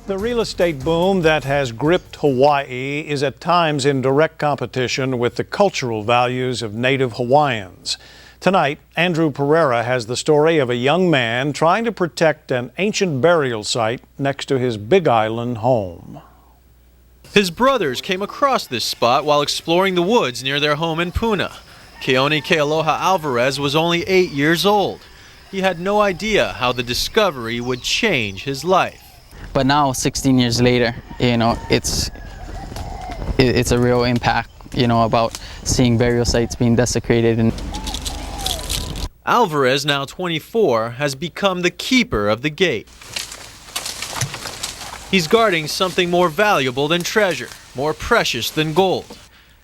The real estate boom that has gripped Hawaii is at times in direct competition with the cultural values of Native Hawaiians. Tonight, Andrew Pereira has the story of a young man trying to protect an ancient burial site next to his Big Island home. His brothers came across this spot while exploring the woods near their home in Puna. Keone Kealoha Alvarez was only 8 years old. He had no idea how the discovery would change his life. But now, 16 years later, it's a real impact, about seeing burial sites being desecrated. And Alvarez, now 24, has become the keeper of the gate. He's guarding something more valuable than treasure, more precious than gold.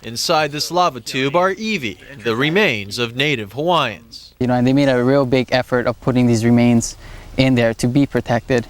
Inside this lava tube are iwi, the remains of Native Hawaiians. And they made a real big effort of putting these remains in there to be protected.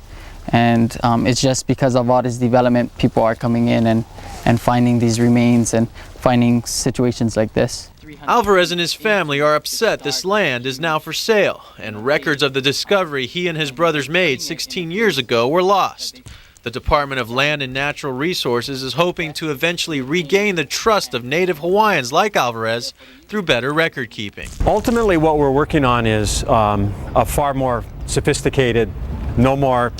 And it's just because of all this development, people are coming in and finding these remains and finding situations like this. Alvarez and his family are upset this land is now for sale, and records of the discovery he and his brothers made 16 years ago were lost. The Department of Land and Natural Resources is hoping to eventually regain the trust of Native Hawaiians like Alvarez through better record keeping. Ultimately, what we're working on is a far more sophisticated, no more,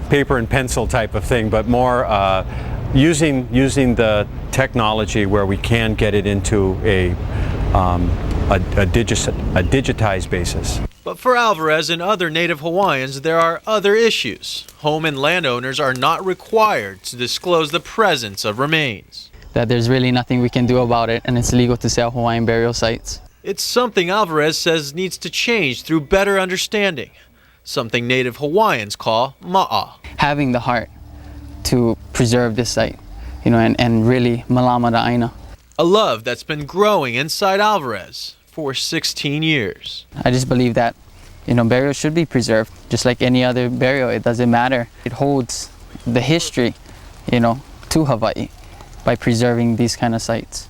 paper and pencil type of thing, but more using the technology where we can get it into a digitized basis. But for Alvarez and other Native Hawaiians, there are other issues. Home and landowners are not required to disclose the presence of remains. That there's really nothing we can do about it, and it's illegal to sell Hawaiian burial sites. It's something Alvarez says needs to change through better understanding, something Native Hawaiians call ma'a. Having the heart to preserve this site, and really malama da'aina. A love that's been growing inside Alvarez for 16 years. I just believe that, burial should be preserved, just like any other burial. It doesn't matter. It holds the history, to Hawaii by preserving these kind of sites.